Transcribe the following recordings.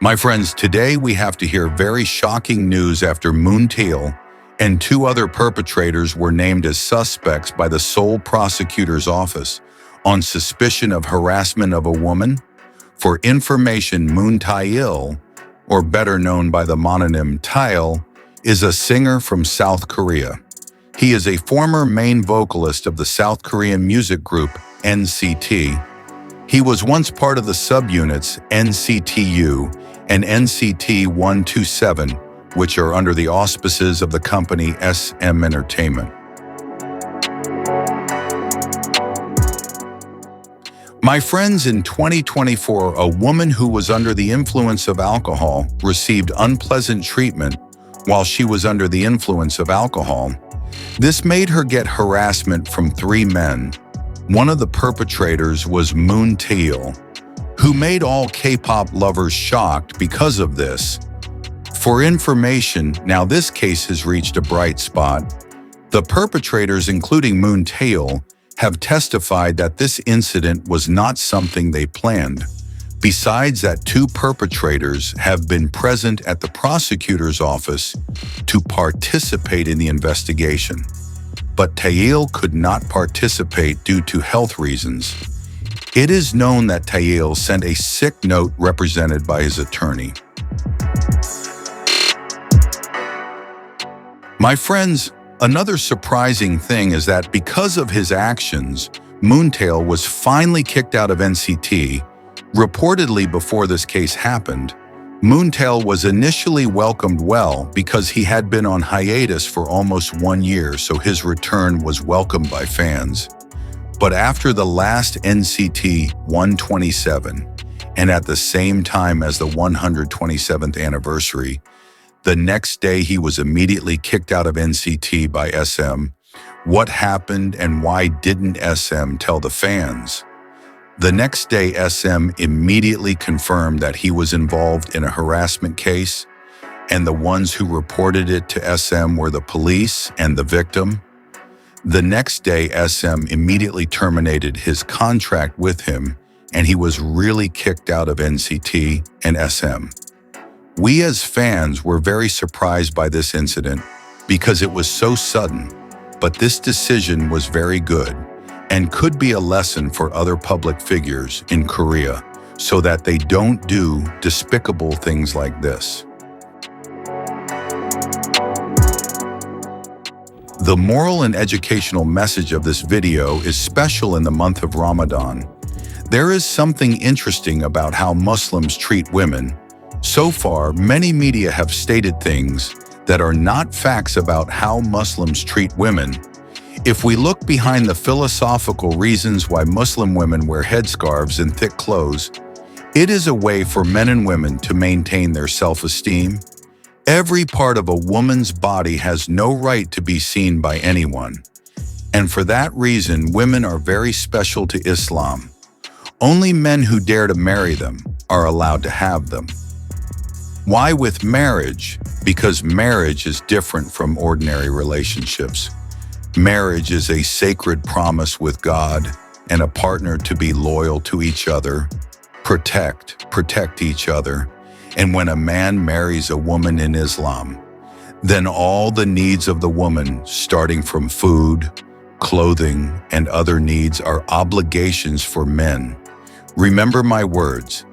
My friends, today we have to hear very shocking news after Taeil and two other perpetrators were named as suspects by the Seoul prosecutor's office on suspicion of harassment of a woman. For information, Taeil, or better known by the mononym Taeil, is a singer from South Korea. He is a former main vocalist of the South Korean music group NCT. He was once part of the subunits NCTU and NCT 127, which are under the auspices of the company SM Entertainment. My friends, in 2024, a woman who was under the influence of alcohol received unpleasant treatment while she was under the influence of alcohol. This made her get harassment from 3 men. One of the perpetrators was Taeil, who made all K-pop lovers shocked because of this. For information, now this case has reached a bright spot. The perpetrators, including Taeil, have testified that this incident was not something they planned. Besides that, 2 perpetrators have been present at the prosecutor's office to participate in the investigation. But Taeil could not participate due to health reasons. It is known that Taeil sent a sick note represented by his attorney. My friends, another surprising thing is that because of his actions, Taeil was finally kicked out of NCT. Reportedly, before this case happened, Taeil was initially welcomed well because he had been on hiatus for almost 1 year, so his return was welcomed by fans. But after the last NCT 127, and at the same time as the 127th anniversary, the next day he was immediately kicked out of NCT by SM. What happened and why didn't SM tell the fans? The next day, SM immediately confirmed that he was involved in a harassment case, and the ones who reported it to SM were the police and the victim. The next day, SM immediately terminated his contract with him, and he was really kicked out of NCT and SM. We as fans were very surprised by this incident because it was so sudden, but this decision was very good and could be a lesson for other public figures in Korea so that they don't do despicable things like this. The moral and educational message of this video is special in the month of Ramadan. There is something interesting about how Muslims treat women. So far, many media have stated things that are not facts about how Muslims treat women. If we look behind the philosophical reasons why Muslim women wear headscarves and thick clothes, it is a way for men and women to maintain their self-esteem. Every part of a woman's body has no right to be seen by anyone. And for that reason, women are very special to Islam. Only men who dare to marry them are allowed to have them. Why with marriage? Because marriage is different from ordinary relationships. Marriage is a sacred promise with God and a partner to be loyal to each other, protect each other. And when a man marries a woman in Islam, then all the needs of the woman, starting from food, clothing, and other needs, are obligations for men. Remember my words,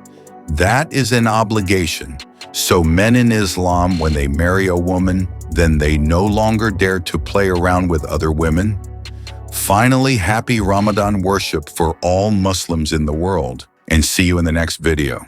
that is an obligation. So men in Islam, when they marry a woman, then they no longer dare to play around with other women. Finally, happy Ramadan worship for all Muslims in the world, and see you in the next video.